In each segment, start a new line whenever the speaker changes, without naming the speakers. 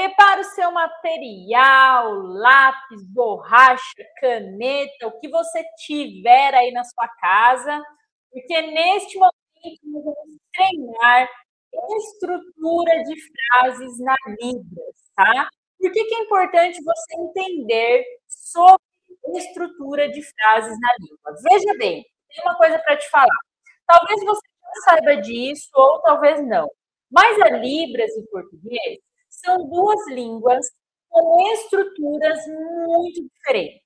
prepara o seu material, lápis, borracha, caneta, o que você tiver aí na sua casa, porque neste momento nós vamos treinar estrutura de frases na Libras, tá? Por que é importante você entender sobre estrutura de frases na língua? Veja bem, tem uma coisa para te falar. Talvez você não saiba disso ou talvez não, mas a Libras e o português são duas línguas com estruturas muito diferentes.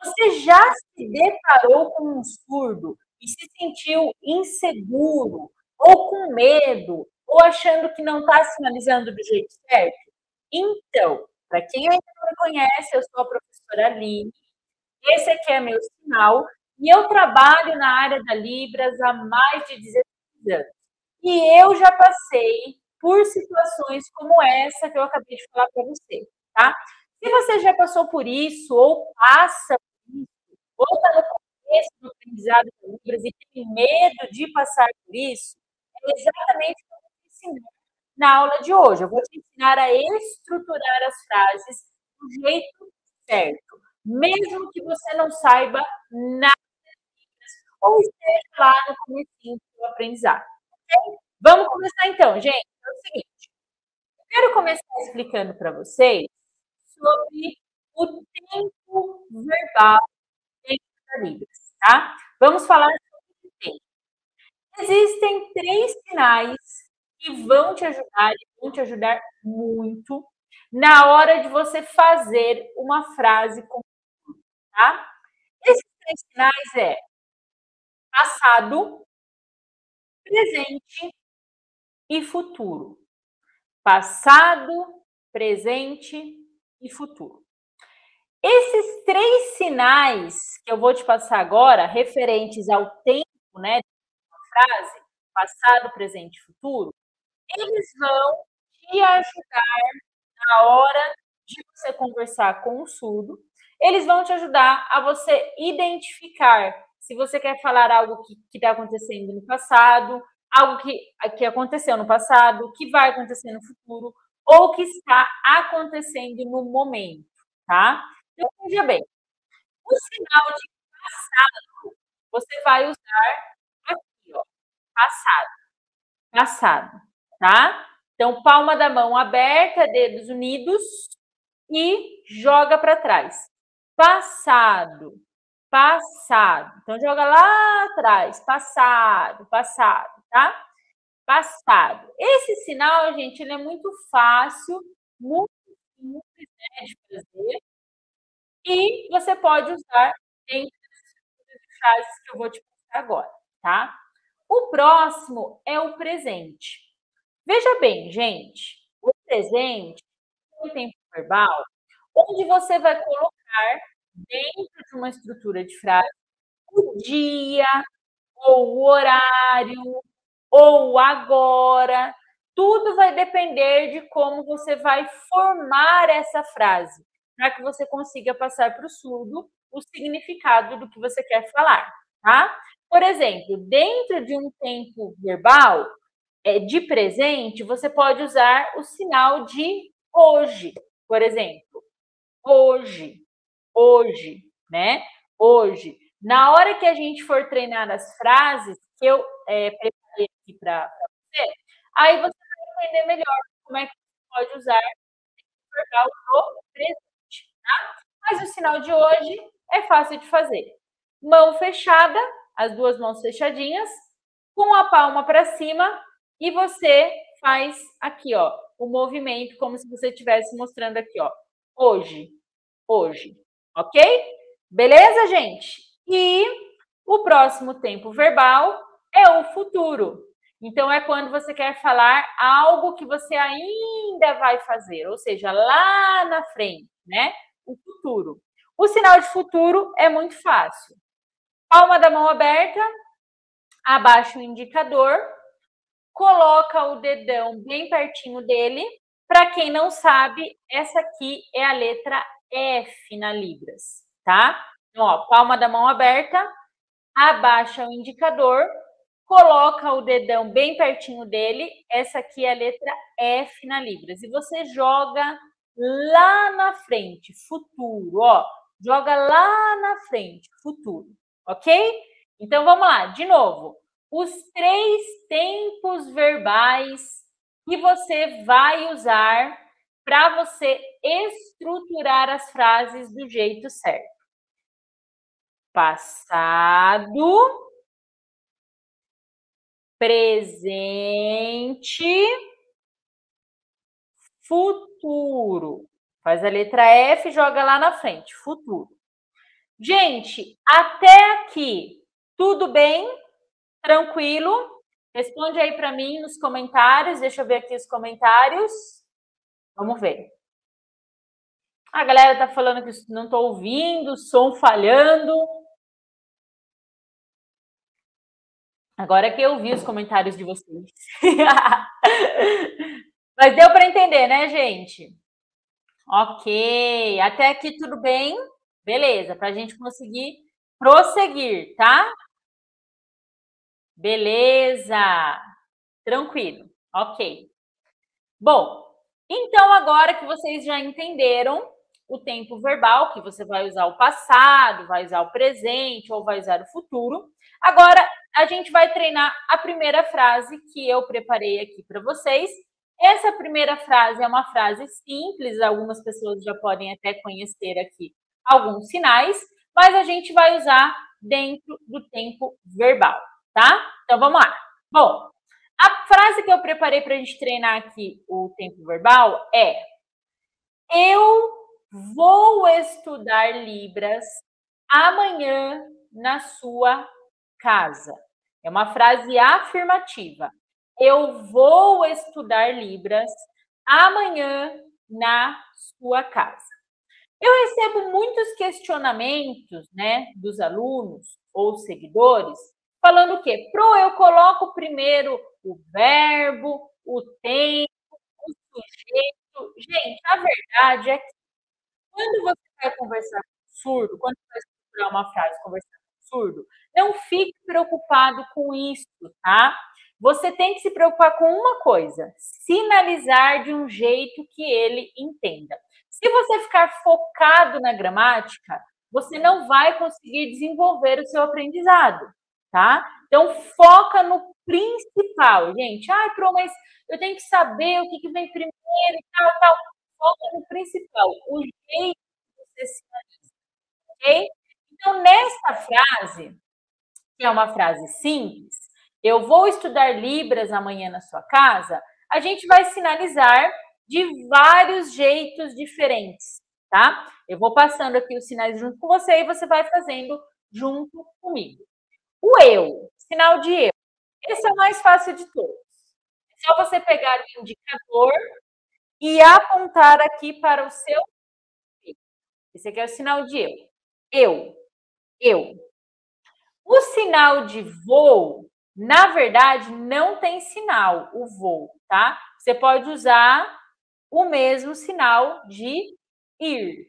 Você já se deparou com um surdo e se sentiu inseguro, ou com medo, ou achando que não está sinalizando do jeito certo? Então, para quem ainda não me conhece, eu sou a professora Aline, esse aqui é meu sinal, e eu trabalho na área da Libras há mais de 16 anos. E eu já passei por situações como essa que eu acabei de falar para você, tá? Se você já passou por isso, ou passa por isso, ou está no começo do aprendizado de Libras e tem medo de passar por isso, é exatamente o que eu vou te ensinar na aula de hoje. Eu vou te ensinar a estruturar as frases do jeito certo, mesmo que você não saiba nada de Libras ou esteja lá no comecinho do seu aprendizado. Okay? Vamos começar então, gente. É o seguinte, eu quero começar explicando para vocês sobre o tempo verbal dentro da Libras, tá? Vamos falar sobre o tempo. Existem 3 sinais que vão te ajudar e vão te ajudar muito na hora de você fazer uma frase com tudo, tá? Esses 3 sinais é passado, presente e futuro. Passado, presente e futuro. Esses 3 sinais que eu vou te passar agora, referentes ao tempo, né, da frase, passado, presente e futuro, eles vão te ajudar na hora de você conversar com o surdo. Eles vão te ajudar a você identificar se você quer falar algo que está acontecendo no passado, algo que aconteceu no passado, que vai acontecer no futuro, ou que está acontecendo no momento, tá? Então, veja bem, o sinal de passado, você vai usar aqui, ó, passado, passado, tá? Então, palma da mão aberta, dedos unidos e joga para trás. Passado, passado. Então, joga lá atrás, passado, passado, tá? Passado. Esse sinal, gente, ele é muito fácil, muito simples, né, de fazer. E você pode usar dentro das frases que eu vou te passar agora, tá? O próximo é o presente. Veja bem, gente, o presente é um tempo verbal onde você vai colocar dentro de uma estrutura de frase o dia, ou o horário, ou agora. Tudo vai depender de como você vai formar essa frase, para que você consiga passar para o surdo o significado do que você quer falar, tá? Por exemplo, dentro de um tempo verbal de presente, você pode usar o sinal de hoje, por exemplo. Hoje, hoje, né? Hoje. Na hora que a gente for treinar as frases que eu preparei aqui para você, aí você vai entender melhor como é que você pode usar o verbal no presente, tá? Mas o sinal de hoje é fácil de fazer. Mão fechada, as duas mãos fechadinhas, com a palma para cima, e você faz aqui, ó, o movimento como se você estivesse mostrando aqui, ó. Hoje, hoje, ok? Beleza, gente? E o próximo tempo verbal é o futuro. Então, é quando você quer falar algo que você ainda vai fazer, ou seja, lá na frente, né? O futuro. O sinal de futuro é muito fácil. Palma da mão aberta, abaixa o indicador, coloca o dedão bem pertinho dele. Para quem não sabe, essa aqui é a letra F na Libras, tá? Então, ó, palma da mão aberta, abaixa o indicador, coloca o dedão bem pertinho dele. Essa aqui é a letra F na Libras. E você joga lá na frente, futuro, ó. Joga lá na frente, futuro, ok? Então, vamos lá, de novo. Os 3 tempos verbais que você vai usar para você estruturar as frases do jeito certo. Passado, presente, futuro. Faz a letra F e joga lá na frente, futuro. Gente, até aqui, tudo bem? Tranquilo? Responde aí para mim nos comentários. Deixa eu ver aqui os comentários. Vamos ver. A galera tá falando que não tô ouvindo, som falhando. Agora que eu vi os comentários de vocês. Mas deu para entender, né, gente? Ok. Até aqui tudo bem? Beleza, para a gente conseguir prosseguir, tá? Beleza. Tranquilo. Ok. Bom, então agora que vocês já entenderam o tempo verbal, que você vai usar o passado, vai usar o presente ou vai usar o futuro, agora a gente vai treinar a primeira frase que eu preparei aqui para vocês. Essa primeira frase é uma frase simples, algumas pessoas já podem até conhecer aqui alguns sinais, mas a gente vai usar dentro do tempo verbal, tá? Então vamos lá. Bom, a frase que eu preparei para a gente treinar aqui o tempo verbal é: eu vou estudar Libras amanhã na sua casa. É uma frase afirmativa. Eu vou estudar Libras amanhã na sua casa. Eu recebo muitos questionamentos, né, dos alunos ou seguidores, falando o quê? Pro, eu coloco primeiro o verbo, o tempo, o sujeito. Gente, a verdade é que quando você vai conversar com surdo, quando você vai estruturar uma frase conversando com surdo, não fique preocupado com isso, tá? Você tem que se preocupar com uma coisa: sinalizar de um jeito que ele entenda. Se você ficar focado na gramática, você não vai conseguir desenvolver o seu aprendizado, tá? Então, foca no principal, gente. Ai, Pro, mas eu tenho que saber o que vem primeiro e tal. Foca no principal, o jeito que você sinaliza, ok? Então, nesta frase, que é uma frase simples, eu vou estudar Libras amanhã na sua casa, a gente vai sinalizar de vários jeitos diferentes, tá? Eu vou passando aqui os sinais junto com você e você vai fazendo junto comigo. O eu, sinal de eu. Esse é o mais fácil de todos. É só você pegar o indicador e apontar aqui para o seu. Esse aqui é o sinal de eu. Eu. O sinal de vou, na verdade, não tem sinal, o vou, tá? Você pode usar o mesmo sinal de ir,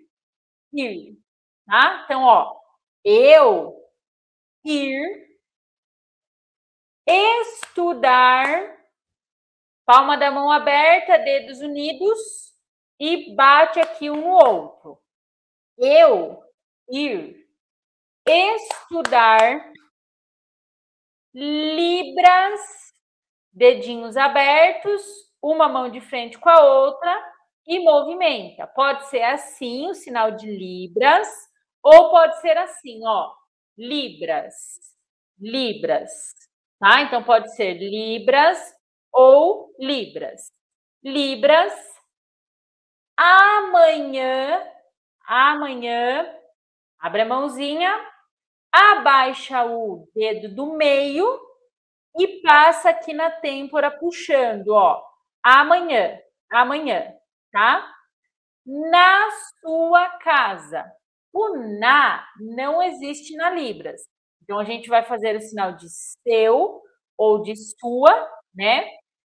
tá? Então, ó, eu ir estudar, palma da mão aberta, dedos unidos e bate aqui um no outro. Eu ir estudar Libras, dedinhos abertos, uma mão de frente com a outra e movimenta. Pode ser assim, o sinal de Libras, ou pode ser assim, ó, Libras, tá? Então, pode ser Libras ou Libras. Libras, amanhã, abre a mãozinha, abaixa o dedo do meio e passa aqui na têmpora puxando, ó. Amanhã, tá? Na sua casa. O na não existe na Libras. Então, a gente vai fazer o sinal de seu ou de sua, né?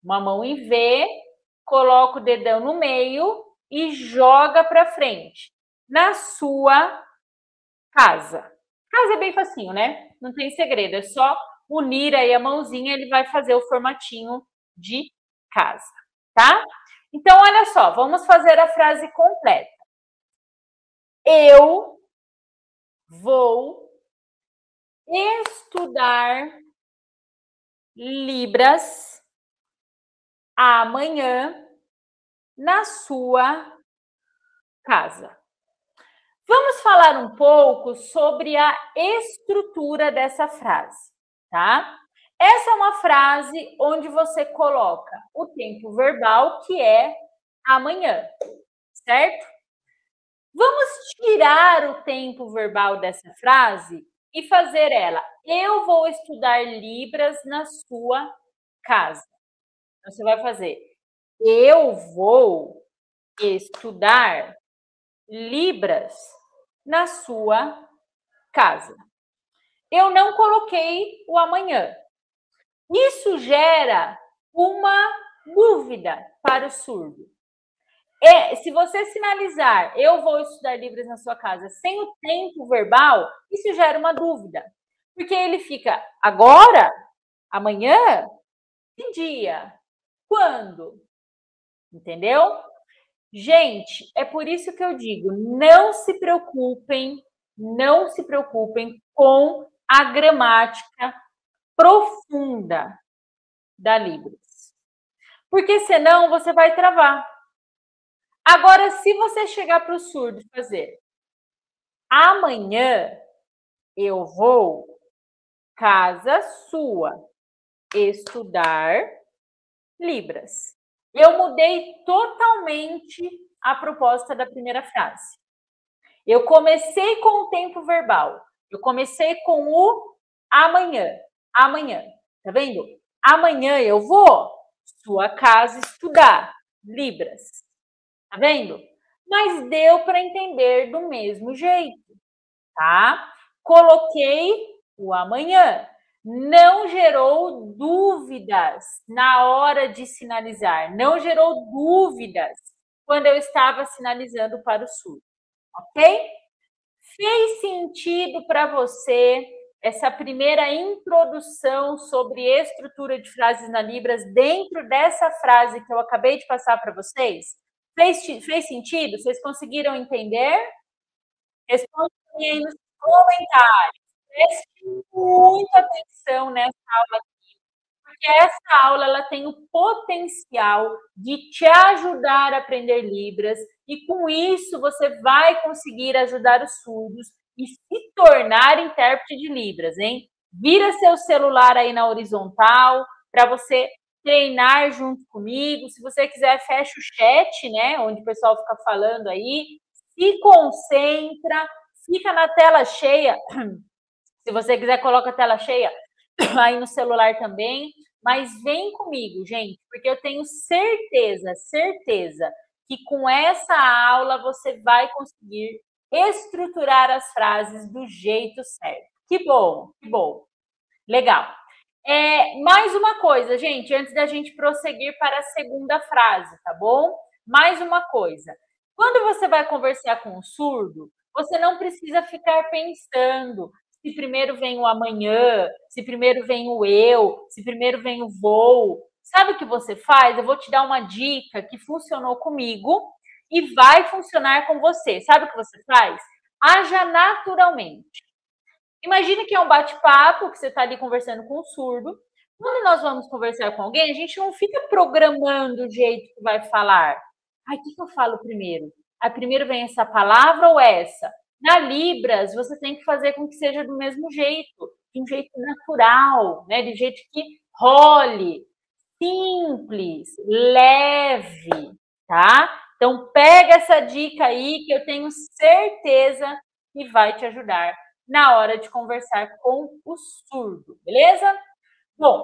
Uma mão em V, coloca o dedão no meio e joga para frente. Na sua casa. Casa é bem facinho, né? Não tem segredo, é só unir aí a mãozinha, ele vai fazer o formatinho de casa, tá? Então, olha só, vamos fazer a frase completa. Eu vou estudar Libras amanhã na sua casa. Vamos falar um pouco sobre a estrutura dessa frase, tá? Essa é uma frase onde você coloca o tempo verbal, que é amanhã, certo? Vamos tirar o tempo verbal dessa frase e fazer ela. Eu vou estudar Libras na sua casa. Então, você vai fazer. Eu vou estudar Libras na sua casa. Eu não coloquei o amanhã. Isso gera uma dúvida para o surdo. Se você sinalizar, eu vou estudar Libras na sua casa, sem o tempo verbal, isso gera uma dúvida. Porque ele fica agora, amanhã, que dia, quando? Entendeu? Gente, é por isso que eu digo, não se preocupem com a gramática profunda da Libras. Porque senão você vai travar. Agora, se você chegar para o surdo e fazer amanhã eu vou, casa sua, estudar Libras. Eu mudei totalmente a proposta da primeira frase. Eu comecei com o tempo verbal. Eu comecei com o amanhã. Amanhã. Tá vendo? Amanhã eu vou, sua casa, estudar Libras. Tá vendo? Mas deu para entender do mesmo jeito, tá? Coloquei o amanhã. Não gerou dúvidas na hora de sinalizar. Não gerou dúvidas quando eu estava sinalizando para o surdo, ok? Fez sentido para você essa primeira introdução sobre estrutura de frases na Libras dentro dessa frase que eu acabei de passar para vocês? Fez sentido? Vocês conseguiram entender? Responde aí nos comentários. Preste muita atenção nessa aula aqui, porque essa aula ela tem o potencial de te ajudar a aprender Libras e com isso você vai conseguir ajudar os surdos e se tornar intérprete de Libras, hein? Vira seu celular aí na horizontal para você treinar junto comigo. Se você quiser, fecha o chat, né? Onde o pessoal fica falando aí. Se concentra, fica na tela cheia. Se você quiser, coloca a tela cheia aí no celular também. Mas vem comigo, gente, porque eu tenho certeza que com essa aula você vai conseguir estruturar as frases do jeito certo. Que bom, que bom. Legal. Mais uma coisa, gente, antes da gente prosseguir para a segunda frase, tá bom? Mais uma coisa. Quando você vai conversar com um surdo, você não precisa ficar pensando se primeiro vem o amanhã, se primeiro vem o eu, se primeiro vem o vou. Sabe o que você faz? Eu vou te dar uma dica que funcionou comigo e vai funcionar com você. Sabe o que você faz? Haja naturalmente. Imagine que é um bate-papo, que você está ali conversando com um surdo. Quando nós vamos conversar com alguém, a gente não fica programando o jeito que vai falar. Ai, o que eu falo primeiro? Primeiro vem essa palavra ou essa? Na Libras, você tem que fazer com que seja do mesmo jeito, de um jeito natural, né? De jeito que role, simples, leve, tá? Então, pega essa dica aí que eu tenho certeza que vai te ajudar na hora de conversar com o surdo, beleza? Bom,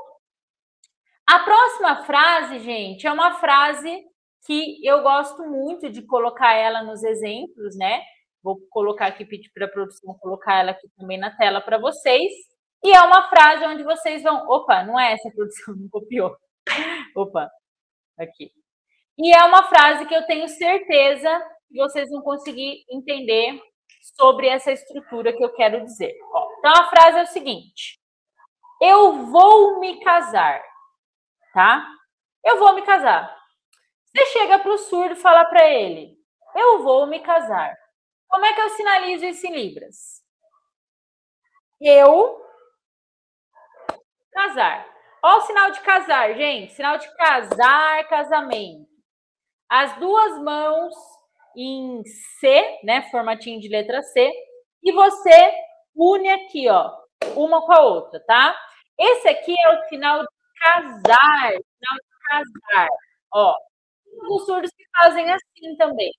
a próxima frase, gente, é uma frase que eu gosto muito de colocar ela nos exemplos, né? Vou colocar aqui, pedir para a produção colocar ela aqui também na tela para vocês. E é uma frase onde vocês vão... Opa, não é essa, a produção não copiou. Opa, aqui. E é uma frase que eu tenho certeza que vocês vão conseguir entender sobre essa estrutura que eu quero dizer. Então, a frase é o seguinte. eu vou me casar, tá? Eu vou me casar. Você chega para o surdo e fala para ele, eu vou me casar. Como é que eu sinalizo isso em Libras? Eu casar. Olha o sinal de casar, gente. Sinal de casar, casamento. As duas mãos em C, né? Formatinho de letra C. E você une aqui, ó, uma com a outra, tá? Esse aqui é o sinal de casar. Sinal de casar. Ó, os surdos que fazem assim também.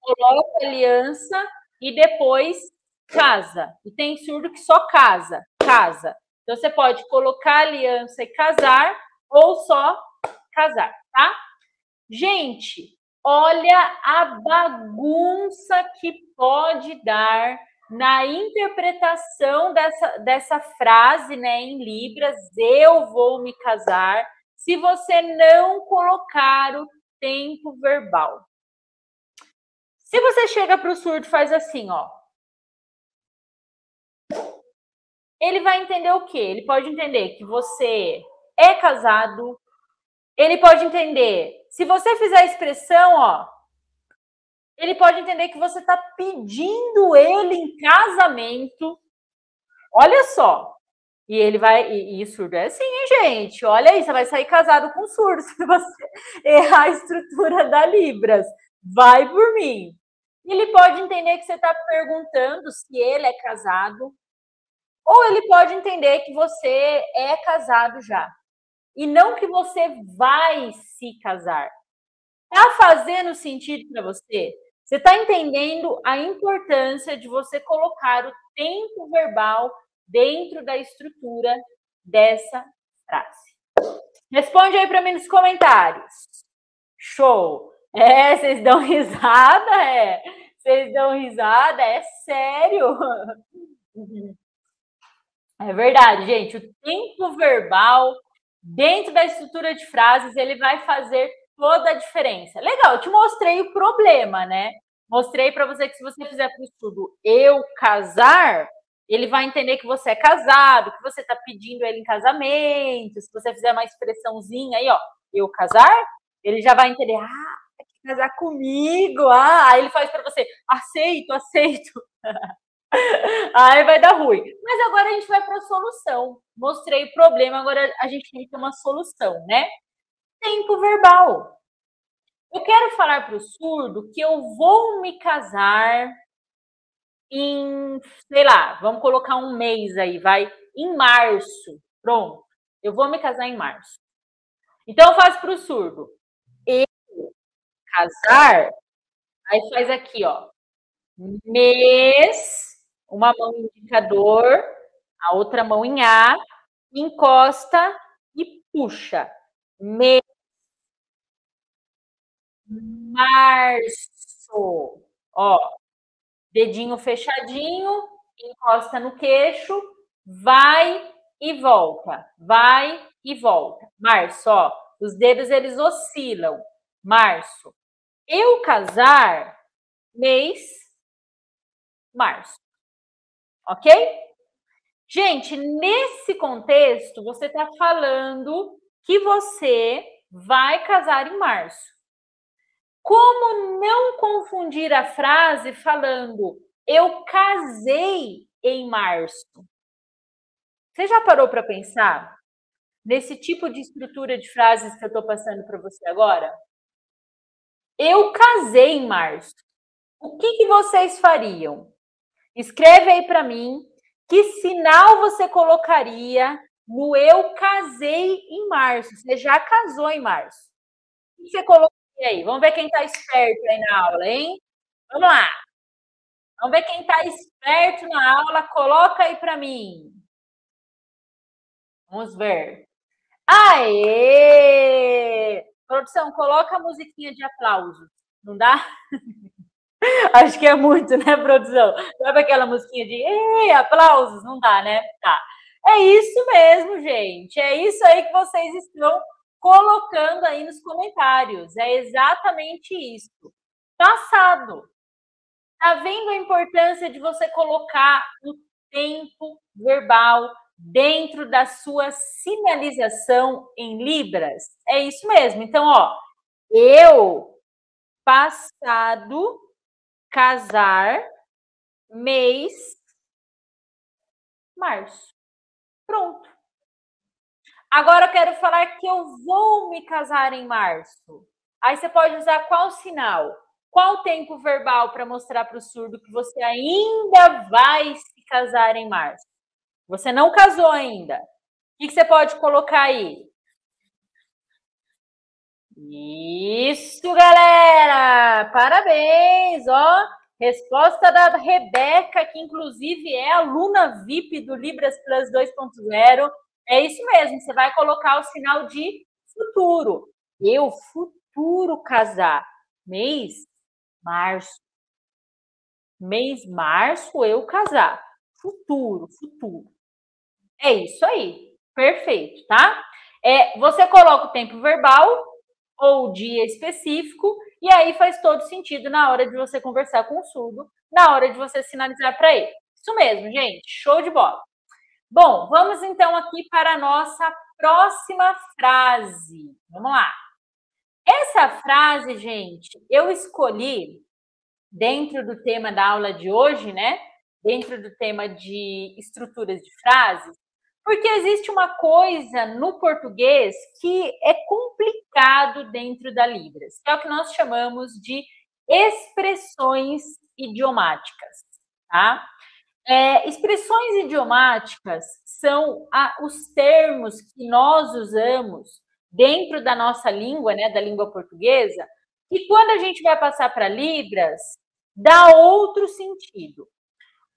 Coloca aliança e depois casa. E tem surdo que só casa. Então, você pode colocar aliança e casar ou só casar, tá? Gente, olha a bagunça que pode dar na interpretação dessa frase, né, em Libras, eu vou me casar, se você não colocar o tempo verbal. Se você chega para o surdo e faz assim, ó. Ele vai entender o quê? Ele pode entender que você é casado. Ele pode entender, se você fizer a expressão, ó, ele pode entender que você está pedindo ele em casamento. Olha só. E ele vai. E surdo é assim, hein, gente? Olha aí, você vai sair casado com surdo se você errar a estrutura da Libras. Vai por mim. Ele pode entender que você está perguntando se ele é casado, ou ele pode entender que você é casado já. E não que você vai se casar. Tá fazendo sentido para você? Você está entendendo a importância de você colocar o tempo verbal dentro da estrutura dessa frase. Responde aí para mim nos comentários. Show! É, vocês dão risada? É. Vocês dão risada? É sério? É verdade, gente. O tempo verbal dentro da estrutura de frases, ele vai fazer toda a diferença. Legal, eu te mostrei o problema, né? Mostrei para você que se você fizer para o estudo eu casar, ele vai entender que você é casado, que você está pedindo ele em casamento. Se você fizer uma expressãozinha aí, ó, eu casar, ele já vai entender, quer casar comigo. Aí ele faz para você, aceito. Aí vai dar ruim. Mas agora a gente vai para a solução. Mostrei o problema, agora a gente tem que ter uma solução, né? Tempo verbal. Eu quero falar para o surdo que eu vou me casar em, sei lá, vamos colocar um mês aí, vai, em março. Pronto. Eu vou me casar em março. Então eu faço para o surdo. Eu casar, aí faz aqui, ó. Mês, uma mão em indicador, a outra mão em A, encosta e puxa. Mês, março. Ó, dedinho fechadinho, encosta no queixo, vai e volta. Vai e volta. Março, ó. Os dedos, eles oscilam. Março. Eu casar, mês, março. Ok? Gente, nesse contexto, você está falando que você vai casar em março. Como não confundir a frase falando eu casei em março? Você já parou para pensar nesse tipo de estrutura de frases que eu estou passando para você agora? Eu casei em março. O que vocês fariam? Escreve aí para mim que sinal você colocaria no eu casei em março. Você já casou em março. O que você colocaria aí? Vamos ver quem está esperto aí na aula, hein? Vamos lá. Vamos ver quem está esperto na aula. Coloca aí para mim. Vamos ver. Aê! Produção, coloca a musiquinha de aplausos. Não dá? Acho que é muito, né, produção? Sabe aquela musiquinha de ei, aplausos? Não dá, né? Tá. É isso mesmo, gente. É isso aí que vocês estão colocando aí nos comentários. É exatamente isso. Passado. Tá vendo a importância de você colocar o tempo verbal dentro da sua sinalização em libras? É isso mesmo. Então, ó, eu, passado, casar, mês, março. Pronto. Agora eu quero falar que eu vou me casar em março. Aí você pode usar qual sinal? Qual tempo verbal para mostrar para o surdo que você ainda vai se casar em março? Você não casou ainda. O que você pode colocar aí? Isso, galera! Parabéns! Ó, resposta da Rebeca, que inclusive é aluna VIP do Libras Plus 2.0. É isso mesmo, você vai colocar o sinal de futuro. Eu, futuro casar. Mês, março. Mês, março, eu casar. Futuro, futuro. É isso aí. Perfeito, tá? Você coloca o tempo verbal ou dia específico, e aí faz todo sentido na hora de você conversar com o surdo, na hora de você sinalizar para ele. Isso mesmo, gente, show de bola. Bom, vamos então aqui para a nossa próxima frase. Vamos lá. Essa frase, gente, eu escolhi dentro do tema da aula de hoje, né? Dentro do tema de estruturas de frases, porque existe uma coisa no português que é complicado dentro da Libras, que é o que nós chamamos de expressões idiomáticas, tá? Expressões idiomáticas são os termos que nós usamos dentro da nossa língua, né, da língua portuguesa, e quando a gente vai passar para Libras, dá outro sentido.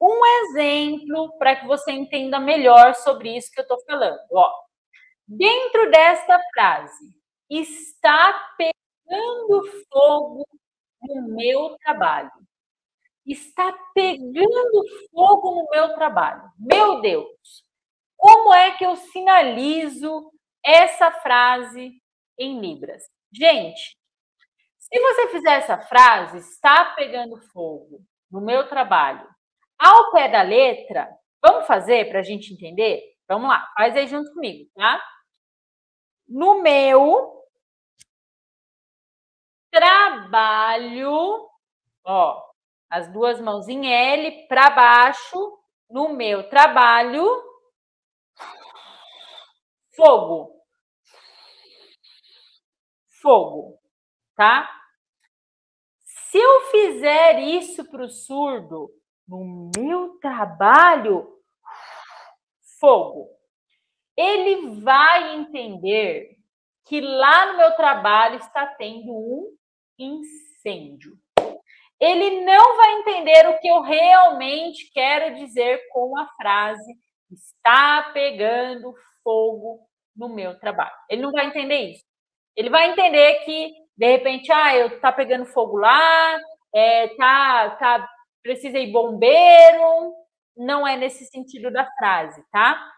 Um exemplo para que você entenda melhor sobre isso que eu estou falando. Ó, dentro desta frase, está pegando fogo no meu trabalho. Está pegando fogo no meu trabalho. Meu Deus! Como é que eu sinalizo essa frase em Libras? Gente, se você fizer essa frase, está pegando fogo no meu trabalho, ao pé da letra, vamos fazer para a gente entender? Vamos lá, faz aí junto comigo, tá? No meu trabalho, ó, as duas mãos em L para baixo, no meu trabalho, fogo. Fogo, tá? Se eu fizer isso para o surdo, no meu trabalho, fogo, ele vai entender que lá no meu trabalho está tendo um incêndio. Ele não vai entender o que eu realmente quero dizer com a frase está pegando fogo no meu trabalho. Ele não vai entender isso. Ele vai entender que, de repente, tá pegando fogo lá, precisa ir bombeiro. Não é nesse sentido da frase, tá?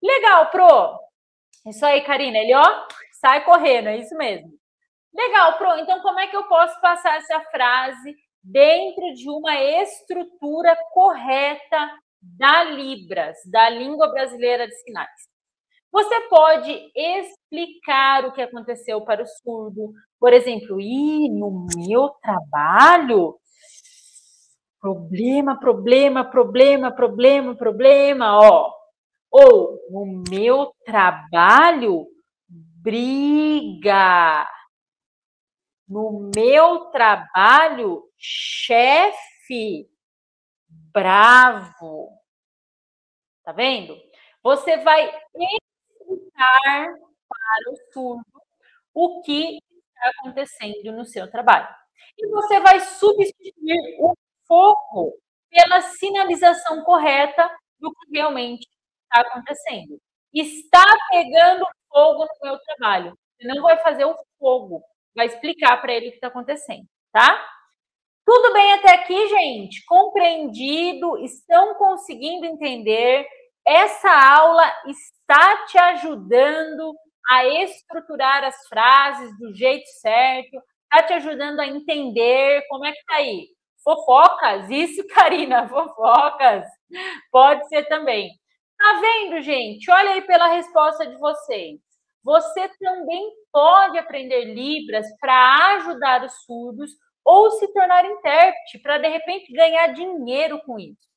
Legal, Pro. Isso aí, Karina. Ele, ó, sai correndo, é isso mesmo. Legal, Pro. Então, como é que eu posso passar essa frase dentro de uma estrutura correta da Libras, da língua brasileira de sinais? Você pode explicar o que aconteceu para o surdo. Por exemplo, no meu trabalho, problema, ó. Ou, no meu trabalho, briga. No meu trabalho, chefe bravo. Tá vendo? Você vai explicar para o surdo o que está acontecendo no seu trabalho. E você vai substituir o fogo pela sinalização correta do que realmente está acontecendo. Está pegando fogo no meu trabalho. Você não vai fazer o fogo, vai explicar para ele o que está acontecendo, tá? Tudo bem até aqui, gente? Compreendido? Estão conseguindo entender? Essa aula está te ajudando a estruturar as frases do jeito certo? Está te ajudando a entender? Como é que tá aí? Fofocas? Isso, Karina, fofocas. Pode ser também. Tá vendo, gente? Olha aí pela resposta de vocês. Você também pode aprender Libras para ajudar os surdos ou se tornar intérprete, para de repente ganhar dinheiro com isso.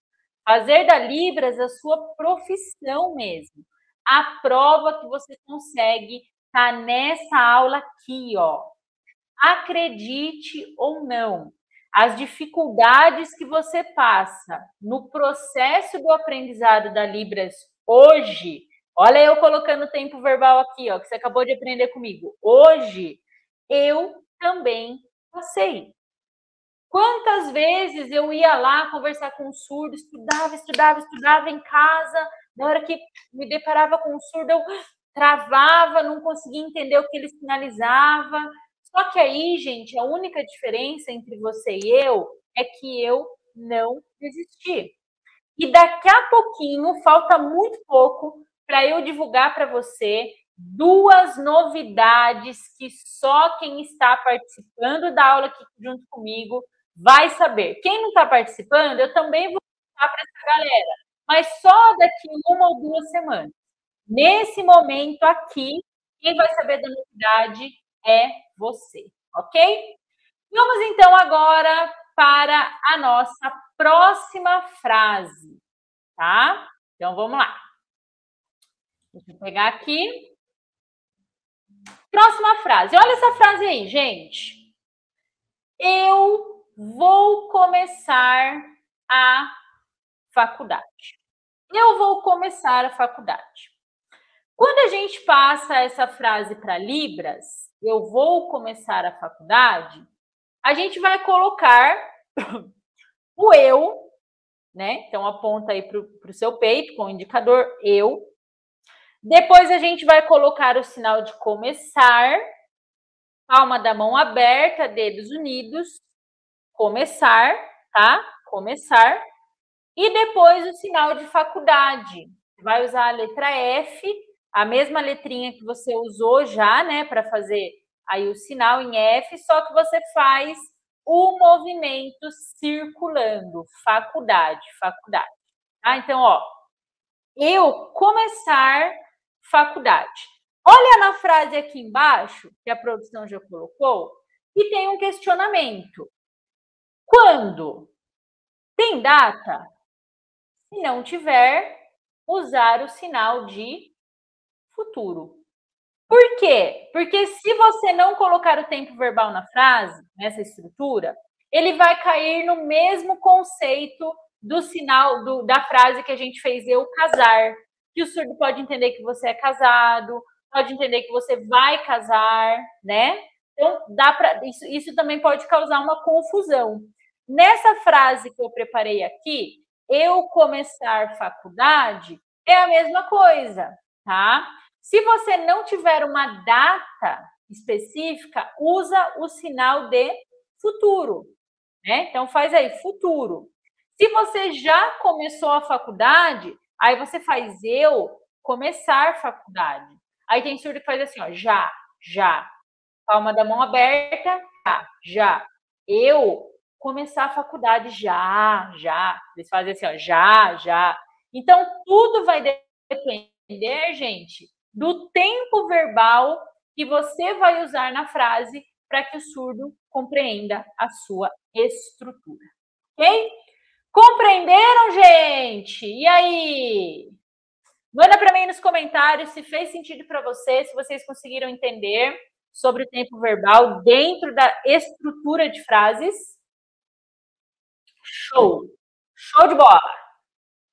Fazer da Libras a sua profissão mesmo. A prova que você consegue tá nessa aula aqui, ó. Acredite ou não, as dificuldades que você passa no processo do aprendizado da Libras hoje, olha eu colocando o tempo verbal aqui, ó, que você acabou de aprender comigo. Hoje, eu também passei. Quantas vezes eu ia lá conversar com um surdo, estudava em casa, na hora que me deparava com um surdo, eu travava, não conseguia entender o que ele sinalizava. Só que aí, gente, a única diferença entre você e eu é que eu não desisti. E daqui a pouquinho, falta muito pouco para eu divulgar para você 2 novidades que só quem está participando da aula aqui junto comigo vai saber. Quem não está participando, eu também vou contar para essa galera, mas só daqui 1 ou 2 semanas. Nesse momento aqui, quem vai saber da novidade é você, ok? Vamos então agora para a nossa próxima frase, tá? Então vamos lá. Deixa eu pegar aqui. Próxima frase. Olha essa frase aí, gente. Eu vou começar a faculdade. Eu vou começar a faculdade. Quando a gente passa essa frase para Libras, eu vou começar a faculdade, a gente vai colocar o eu, né? Então aponta aí para o seu peito com o indicador eu. Depois a gente vai colocar o sinal de começar, palma da mão aberta, dedos unidos, começar, tá? Começar. E depois o sinal de faculdade. Vai usar a letra F, a mesma letrinha que você usou já, né, para fazer aí o sinal em F, só que você faz o movimento circulando, faculdade, faculdade. Tá? Então, ó, eu começar faculdade. Olha na frase aqui embaixo, que a produção já colocou, e tem um questionamento. Quando? Tem data? Se não tiver, usar o sinal de futuro. Por quê? Porque se você não colocar o tempo verbal na frase, nessa estrutura, ele vai cair no mesmo conceito do sinal da frase que a gente fez, eu casar. Que o surdo pode entender que você é casado, pode entender que você vai casar, né? Então, isso também pode causar uma confusão. Nessa frase que eu preparei aqui, eu começar faculdade, é a mesma coisa, tá? Se você não tiver uma data específica, usa o sinal de futuro, né? Então faz aí, futuro. Se você já começou a faculdade, aí você faz eu começar faculdade. Aí tem surdo que faz assim, ó, já. Palma da mão aberta, já. Eu começar a faculdade, já. Eles fazem assim, ó, já. Então, tudo vai depender, gente, do tempo verbal que você vai usar na frase para que o surdo compreenda a sua estrutura. Ok? Compreenderam, gente? E aí? Manda para mim nos comentários se fez sentido para vocês, se vocês conseguiram entender sobre o tempo verbal dentro da estrutura de frases. Show! Show de bola!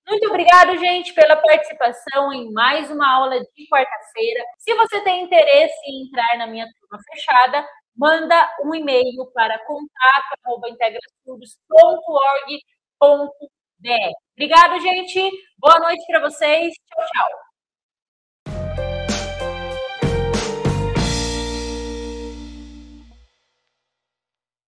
Muito obrigada, gente, pela participação em mais uma aula de quarta-feira. Se você tem interesse em entrar na minha turma fechada, manda um e-mail para contato@integrasurdos.org.br. Obrigado, gente. Boa noite para vocês. Tchau, tchau.